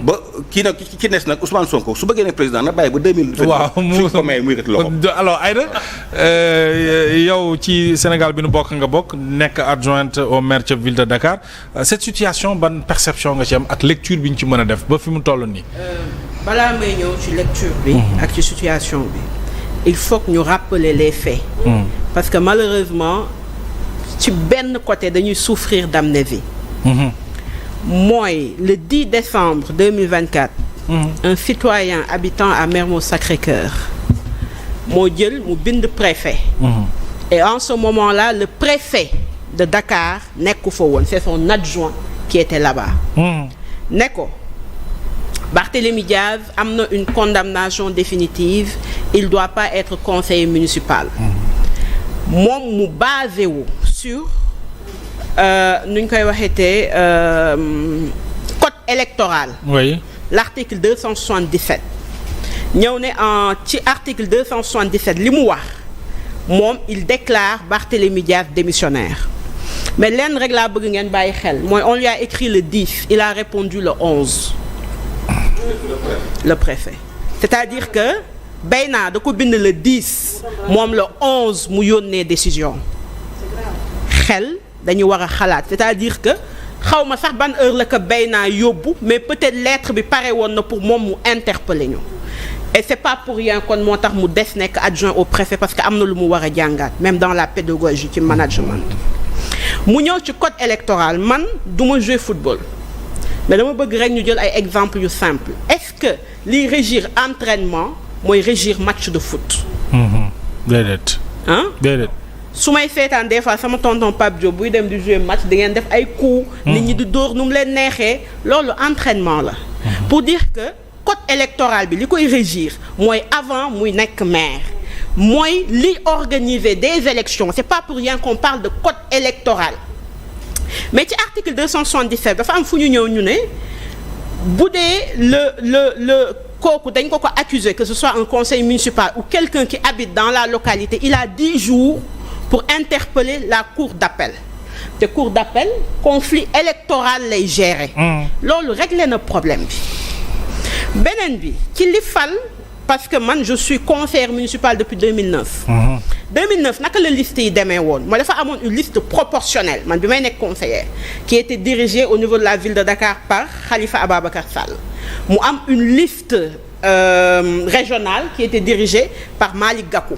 ba kii nag ki nees nag Ousmane Sonko su bëggee ne président na bàyyi ba 2000. waaw suñ ko may muy loxo. alors Aïda yow ci Sénégal bi nu bokk nga bokk nekk adjointe au maire ca ville de Dakar cette situation ban perception nga ci am ak lecture bi ñu ci mën a def ba fi mu toll nii. balaa may ñëw ci lecture bi. ak ci situation bi. il faut que ñu rappeler les faits. parce que malheureusement ci benn côté dañuy souffrir d'amnésie. mooy le 10 décembre 2024. un citoyen habitant à Mermoz Sacré-Cœur moo jël mu bind préfet. et en ce moment-là le préfet de Dakar nekku fa woon c'est son adjoint qui était là-bas. ne ko Barthélémy Diaz am na une condamnation définitive il doit pas être conseiller municipal. moom mu basé wu sur nu ñu koy waxeetee code électoral. oui. l'article 277 ñëw ne ci article 277 li mu wax moom il déclare Barthélémy Diaz démissionnaire mais lenn rek laa bëgg ngeen bàyyi xel mooy on lui a écrit le 10 il a répondu le 11. le préfet c'est-à-dire que Bayna da ko bind le 10 moom le 11 mu yónnee décision xel dañu war a xalaat c'est-à-dire que xaw ma sax ban heure la ko Bayna yóbbu mais peut-être lettre bi pare woon na pour moom mu interpeller ñu et c'est pas pour rien kon moo tax mu des nekk adjoint au préfet parce que am na lu mu war a jàngaat même dans la pédagogie ci management mu ñëw ci code électoral man du ma jouer football mais dama bëgg rek ñu jël ay exemples yu simple est-ce que liy régir entraînement mooy régir match de foot. déedéet. ah déedéet. su may seetaan des fois sama tonton Pape Diop buy dem di jouer match da ngeen def ay coups. nit ñi di dóor nu mu leen neexee loolu entraînement la. pour dire que code électoral bi li koy régir mooy avant muy nekk maire mooy li organiser des élections c'est pas pour rien qu'on parle de code électoral mais ci article 277 dafa am fu ñu ñëw ñu ne bu dee le kooku dañ ko accuser que ce soit un conseil municipal ou quelqu'un qui habite dans la localité il a 10 jours pour interpeller la cour d'appel te cour d'appel conflit électoral lay gérer. loolu réglé na problème bi beneen bi ci li fal parce que man je suis conseillère municipale depuis 2009. 2009 naka la liste yi demee woon mooy dafa amoon une liste proportionnelle man bi may nekk conseillère qui était dirigée au niveau de la ville de Dakar par Khalifa Ababacar Sall mu am une liste régionale qui était dirigée par Malick Gakou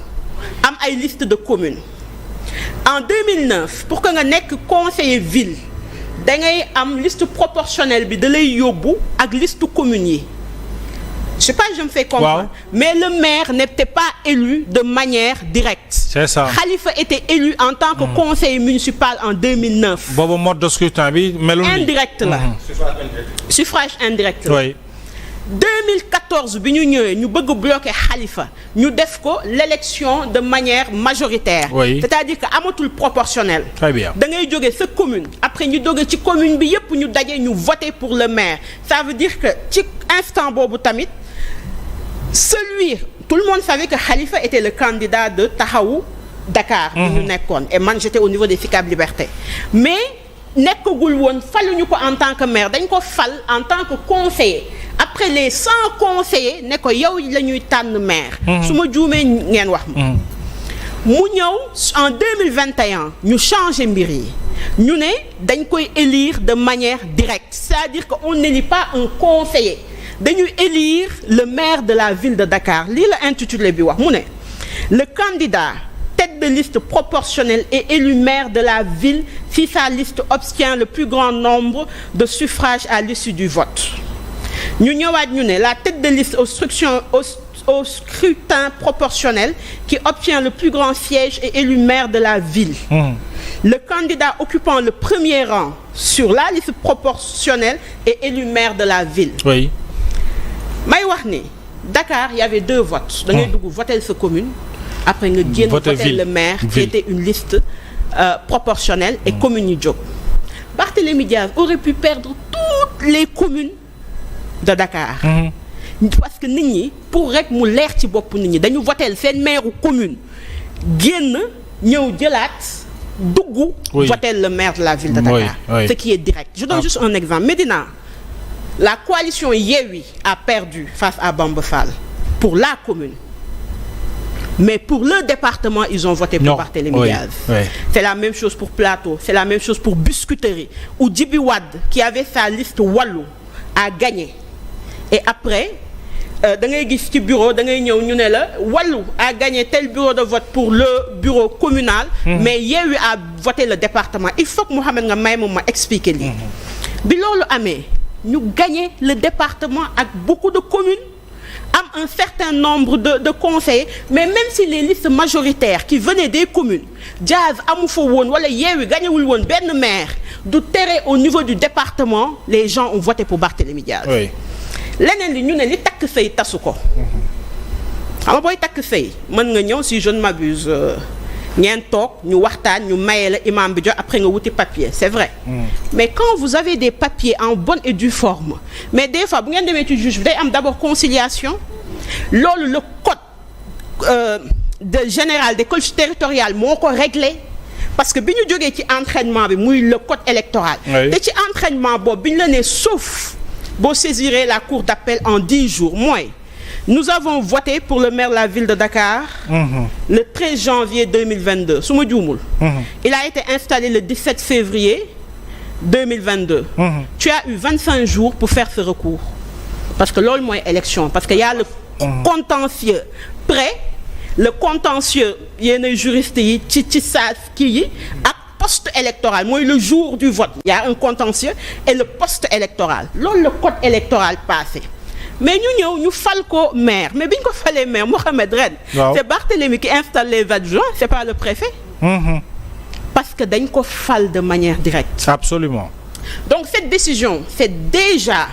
am ay liste de communes en 2009 pour que nga nekk conseiller ville da ngay am liste proportionnelle bi da lay yóbbu ak liste communes yi. Je sais pas, je me fais comprendre. Wow. Mais le maire n'était pas élu de manière directe. C'est ça. Khalifa était élu en tant que conseiller municipal en 2009. boobu mode de scrutin bi melul indirect la. Suffrage indirect la. oui. 2014 bi ñu ñëwee ñu bëgg bloquer Khalifa ñu def ko l'élection de manière majoritaire. Oui. C'est-à-dire que amatul proportionnel. Très bien. da ngay jógee sa commune après ñu jógee ci commune bi yépp ñu daje ñu voter pour le maire ça veut dire que ci instant boobu tamit. Tout le monde savait que Khalifa était le candidat de Taxawu Dakar. bi ñu nekkoon et man j'étais au niveau des Sicap Liberté mais nekkagul woon faluñu ko en tant que maire dañ ko fal en tant que conseiller après les 100 conseillers ne ko yow la ñuy tànn maire. su ma juumee ngeen wax ma. mu ñëw en 2021 ñu changer mbir yi ñu ne dañ koy élire de manière directe c'est-à-dire que on n'élit pas un conseiller. dañuy élire le maire de la ville de Dakar lii la intitulé bi wax mu ne le candidat tête de liste proportionnelle est élu maire de la ville si sa liste obtient le plus grand nombre de suffrages à l'issue du vote ñu ñëwaat ñu ne la tête de liste au scrutin proportionnel qui obtient le plus grand siège est élu maire de la ville. Le candidat occupant le premier rang sur la liste proportionnelle est élu maire de la ville. Oui. may wax ni Dakar il y avait 2 votes da ngay dugg voter sa commune après nga génn voter le maire qui était une liste proportionnelle et commune yi jóg Barthélémy Diaz aurait pu perdre toutes les communes de Dakar parce que nit ñi pour rek mu leer ci bopp nit ñi dañu voter seen maire commune génn ñëw jëlaat dugg voter le maire de la ville de Dakar ce qui est direct je donne juste un exemple Médina la coalition Yewwi a perdu face à Bamba Fall pour la commune. Mais pour le département, ils ont voté pour Barthélémy Diaz. Oui. C'est la même chose pour Plateau, c'est la même chose pour Biscuiterie, où Djibi Wade, qui avait sa liste Wallu, a gagné. Et après, da ngay gis ci bureau da ngay ñëw ñu ne la Wallu a gagné tel bureau de vote pour le bureau communal. Mais Yewwi a voté le département. Il faut que Mohamed nga may ma expliquer lii. Bi loolu amee ñu gagné le département ak beaucoup de communes. Am un certain nombre de conseillers, mais même si les listes majoritaires qui venaient des communes Diaz amu fa woon wala Yewwi gañewul woon benn maire du tere au niveau du département les gens ont voté pour Barthélémy Diaz. Oui. leneen li ñu ne li takk sëy tasu ko. xam nga booy takk sëy mën nga ñëw si je ne m'abuse ngeen toog ñu waxtaan ñu maye la imam bi jox après nga wuti papier c'est vrai. Mais quand vous avez des papiers en bonne et due forme mais des fois bu ngeen demee ci juge bi day am d'abord conciliation loolu le code de général des collectivités territoriales moo ko réglé parce que bi ñu jógee ci entraînement bi muy le code électoral. te ci entraînement boobu bi ñu la nee sauf boo saisirez la cour d'appel en 10 jours mooy. Nous avons voté pour le maire de la ville de Dakar le 13 janvier 2022 su ma juumul. Il a été installé le 17 février 2022. Tu as eu 25 jours pour faire ce recours parce que loolu mooy élection parce que y a le contentieux près le contentieux yenn juristes yi ci saa kii yi ak poste électoral mooy le jour du vote. Il y a un contentieux et le poste électoral loolu le code électoral passé. Mais ñu fal ko maire mais bi ñu ko falee maire Mohamed ren. Wow. C'est Barthélémy qui installe les adjoints c'est pas le préfet. Parce que dañ ko fal de manière directe. Absolument. Donc cette décision c'est déjà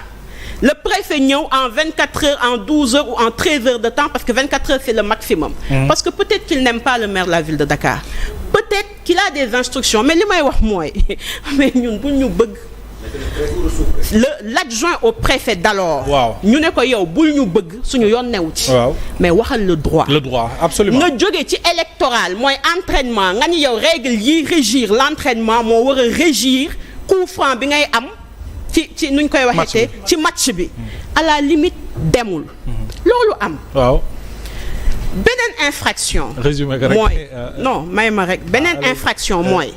le préfet ñëw en 24 heures en 12 heures ou en 13 heures de temps parce que 24 heures c'est le maximum. Parce que peut-être qu'il n'aime pas le maire de la ville de Dakar. Peut-être qu'il a des instructions mais li may wax mooy mais ñun bu ñu bëgg. L'adjoint au préfet d'alors. Waaw ñu ne ko yow bul ñu bëgg suñu yoon newu ci. Waaw mais waxal le droit. Le droit absolument. nga jógee ci électoral mooy entraînement nga ni yow règle yi régir l'entraînement moo war a régir coup franc bi ngay am ci nuñ koy waxee ci match bi. À la limite demul. loolu am. Waaw. beneen infraction. résumé rek mooy non may ma rek beneen infraction mooy.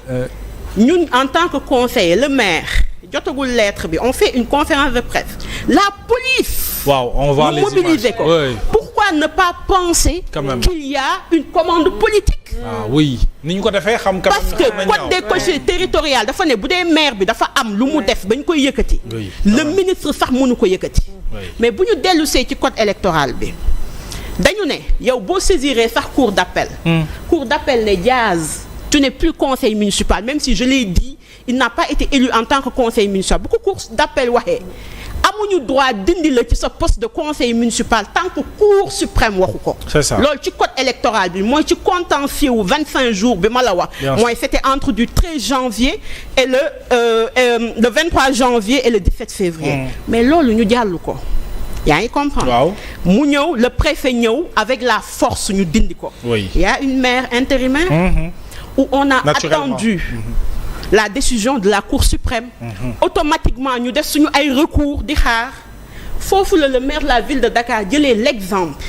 ñun en tant que conseiller le maire. jotagul lettre bi on fait une conférence de presse la police. Waaw on va les mobiliser ko. Oui. Pourquoi ne pas penser qu'il y a une commande politique. Ah oui ni ñu ko defee xam. parce que code des collectivités territoriales dafa ne bu dee maire bi dafa am lu mu def ba ñu koy yëkkati. le ministre sax mënu ko yëkkati. mais bu ñu dellu see ci code électoral bi dañu ne yow boo saisiree sax cour d'appel. cour d'appel ne Diaz tu n'es plus conseil municipal même si je l'ai dit. Il n'a pas été élu en tant que conseil municipal bu ko cour d'appel waxee amuñu droit dindi la ci sa poste de conseil municipal tant que cour suprême waxu ko. C'est ça loolu ci code électoral bi mooy ci contentieux wu 25 jours bi ma la wax. mooy c'était entre du 13 janvier et le 23 janvier et le 17 février. mais loolu ñu jàll ko. yaa ngi comprendre. Waaw mu ñëw le préfet ñëw avec la force ñu dindi ko. Oui. Il y a une maire intérimaire. Où on a attendu. La décision de la Cour suprême. Automatiquement ñu def suñu ay recours di xaar foofu la le maire de la ville de Dakar jëlee l'exemple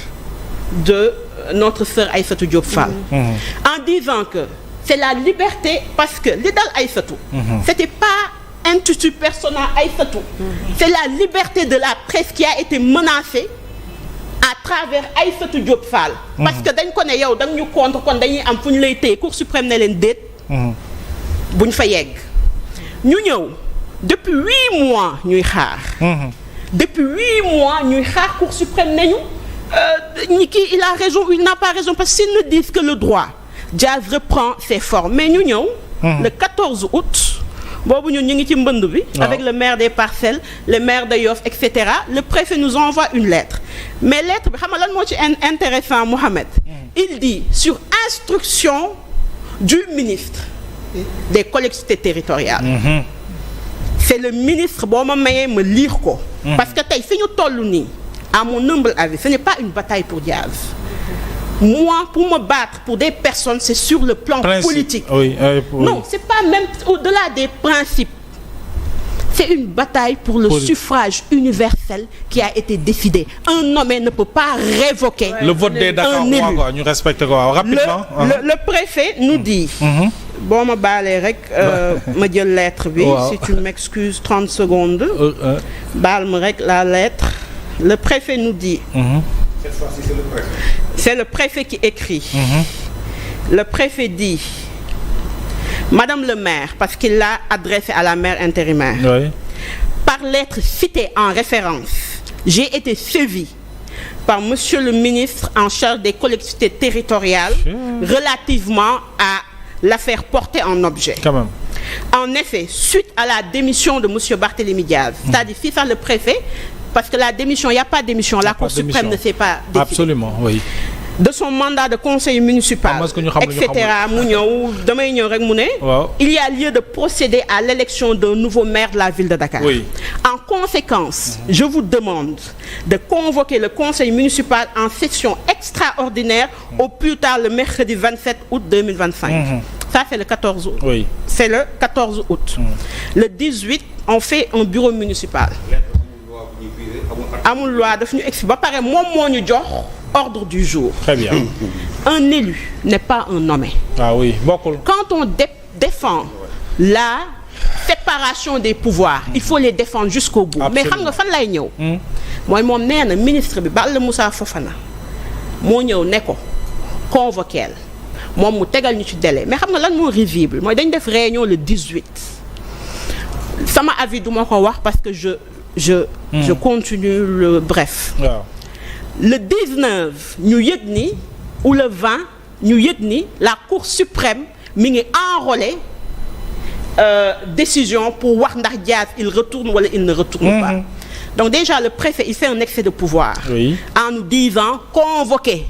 de notre sœur Aïssatou Diop Fall. En disant que c'est la liberté parce que li dal Aïssatou. C'était pas intitut personnel Aïssatou. C'est la liberté de la presse qui a été menacée à travers Aïssatou Diop Fall. Parce que dañ ko ne yow dañ ñu contre kon dañuy am fu ñu lay téye Cour suprême ne leen déet. buñ fa yegg ñu ñëw depuis 8 mois ñuy xaar. depuis 8 mois ñuy xaar Cour suprême nañu ñi kii il a raison ou il n'a pas raison parce que s'ils ne disent que le droit Diaz reprend ses formes mais ñu ñëw. le 14 août. boobu ñun ñu ngi ci mbënd bi. avec le maire des Parcelles le maire de Yoff etc. le préfet nous envoie une lettre mais lettre bi xam nga lan moo ci intéressant Mohamed. il dit sur instruction du ministre. des collectivités territoriales. C'est le ministre boo ma mayee ma lire ko. parce que tey fi ñu toll nii à mon humble avis ce n'est pas une bataille pour Diaz. moi pour me battre pour des personnes c'est sur le plan politique. Oui, non c'est pas même au-delà des principes. C'est une bataille pour le suffrage universel qui a été décidé. Un nommé ne peut pas révoquer le vote des Dakar quoi ñu respecte ko rapidement. Le préfet nous dit. Bon ma baalee rek ma jël lettre bi. Si tu m'excuses 30 secondes. baal ma rek la lettre. Le préfet nous dit. Cette fois-ci, c'est le préfet. C'est le préfet qui écrit. Le préfet dit. Madame le maire, parce qu'il l'a adressé à la maire intérimaire. Oui. Par lettre citée en référence, j'ai été saisi par monsieur le ministre en charge des collectivités territoriales relativement à l'affaire portée en objet. Quand même. En effet, suite à la démission de monsieur Barthélémy Diaz, c'est-à-dire si ça le préfet, parce que la démission, il n'y a pas de démission, la Cour suprême ne s'est pas décidée. Absolument, oui. De son mandat de conseiller municipal, etc. Il y a lieu de procéder à l'élection d'un nouveau maire de la ville de Dakar. Oui. En conséquence, je vous demande de convoquer le conseil municipal en session extraordinaire au plus tard le mercredi 27 août 2025. Ça, c'est le 14 août. Oui. C'est le 14 août. Le 18, on fait un bureau municipal. Amul loi daf ñu expliquer ba pare moom moo ñu jox ordre du jour. Très bien. Un élu n'est pas un nommé. Ah oui, bokkul. Quand on défend la séparation des pouvoirs, il faut les défendre jusqu'au bout. Absolument. Mais xam nga fan lay ñëw. mooy moom nee na ministre bi Balla Moussa Fofana moo ñëw ne ko convoqué moom mu tegal ñu ci délai mais xam nga lan moo risible mooy dañ def réunion le 18. sama avis du ma ko wax parce que je continue le bref. Waaw. Le 19 ñu yëg ni ou le 20 ñu yëg ni la Cour suprême mi ngi enrôlé décision pour wax ndax Diaz il retourne wala il ne retourne pas. Donc déjà le préfet il fait un excès de pouvoir. Oui. En nous disant convoquer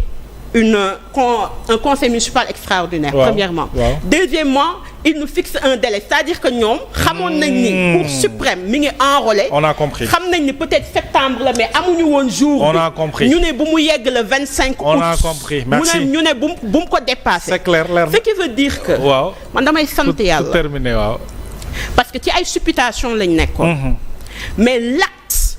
un conseil municipal extraordinaire. Wow. Premièrement. Wow. Deuxièmement, il nous fixe un délai, c'est-à-dire que ñoom xamoon nañ ni Cour suprême mi ngi enrôlé. On a compris. xam nañ ni peut-être septembre la mais amuñu woon jour. On a compris. ñu ne bu mu yegg le 25 août. On a compris. Merci. ñu ne bu mu ko dépassé. C'est clair, leer na. Ce qui veut dire que. Waaw. man damay sant Tout yàlla. terminé, waaw. Parce que ci ay supputation lañ nekkoon. Mais l'acte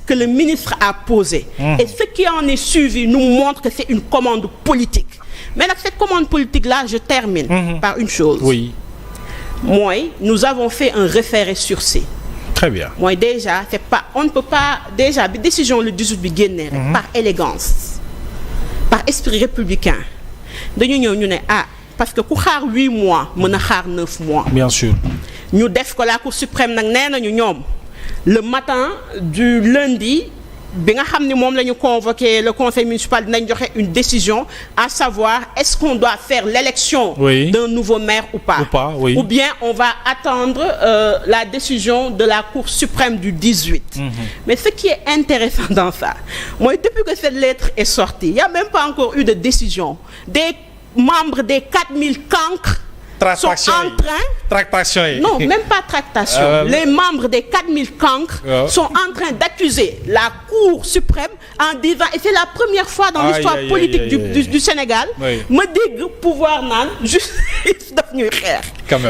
que le ministre a posé et ce qui en est suivi nous montre que c'est une commande politique. Mais nag cette commande politique là je termine par une chose. Oui. Mooy nous avons fait un référé sursis. Très bien. Mooy déjà c'est pas on ne peut pas déjà bi décision le 18 bi génnee rek par élégance par esprit républicain dañu ñëw ñu ne parce que ku xaar 8 mois mën a xaar 9 mois. Bien sûr. ñu def ko la Cour suprême nag nee nañu ñoom le matin du lundi bi nga xam ni moom la ñu convoqué le conseil municipal dinañ joxe une décision à savoir est-ce qu'on doit faire l'élection d'un nouveau maire ou pas. Ou bien on va attendre la décision de la Cour suprême du 18. Mais ce qui est intéressant dans ça mooy depuis que cette lettre est sortie il y a même pas encore eu de décision des membres des 4000 cancres Tractation sont en train. Tractation. Non, même pas tractation. Les membres des 4000 cancres sont en train d'accuser la Cour suprême en disant, et c'est la première fois dans l'histoire politique du Sénégal, me dégg pouvoir naan justice daf ñuy xeex.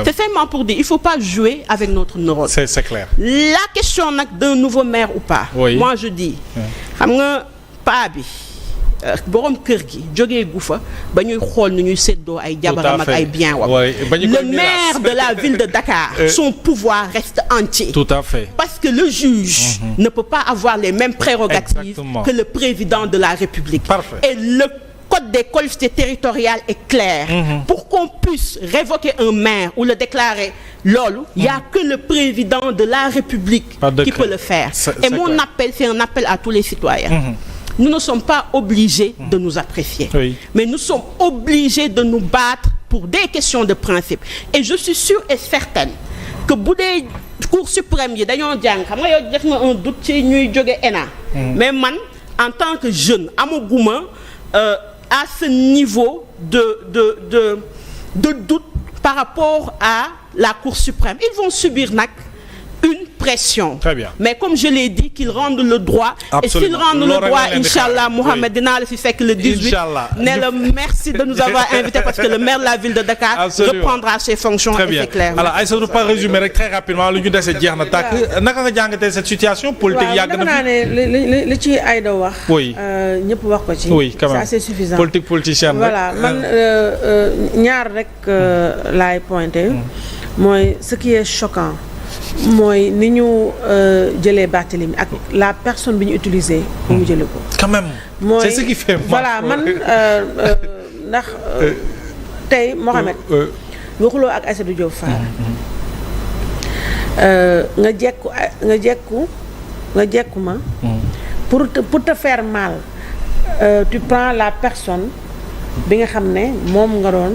C'est seulement pour dire, il faut pas jouer avec notre neurone. C'est clair. La question nag d'un nouveau maire ou pas. Moi je dis, xam nga paa bi. borom kër gi jógee gu fa ba ñuy xool nu ñuy séddoo ay jabaram ak ay bien wam le maire de la ville de Dakar son pouvoir reste entier. Tout à fait. Parce que le juge ne peut pas avoir les mêmes prérogatives que le président de la République. Parfait. Et le code des collectivités territoriales est clair. Pour qu'on puisse révoquer un maire ou le déclarer loolu il y a que le président de la République qui peut le faire. Et mon appel c'est un appel à tous les citoyens. Nous ne sommes pas obligés de nous apprécier, mais nous sommes obligés de nous battre pour des questions de principe. Et je suis sûre et certaine que bu dee Cour suprême yi dañoo jàng xam nga yow def nga un doute ci ñuy jóge ENA. Mais man en tant que jeune amaguma à ce niveau de doute par rapport à la Cour suprême. Ils vont subir nag une pression. Très bien. Mais comme je l'ai dit, qu'ils rendent le droit. Absolument. Et s'ils rendent le droit, Inch'Allah, Oui. Mohamed, dinaa la fi fekk le 18. Inch'Allah. Merci de nous avoir invités parce que le maire de la ville de Dakar Absolument. reprendra ses fonctions. Très et bien c'est clair. alors Aïssatou pas résumer rek très rapidement lu ñu dese jeex na tàkk naka nga jàngatee cette situation politique yàgg na fi li ci Aïda wax. oui ñëpp wax ko ci. oui quand même c'est assez suffisant. politique politicienne voilà man ñaar rek laay pointé. mooy ce qui est choquant. mooy ni ñu jëlee Barthélémy ak la personne bi ñu utilisé. pour mu jëlee ko. quand même. mooy c'est ce qui fait mal. voilà man ndax tey Mohamed. waxuloo ak Aïssatou Diop Fall. nga jekku ma. pour te faire mal. Tu prends la personne bi nga xam ne moom nga doon.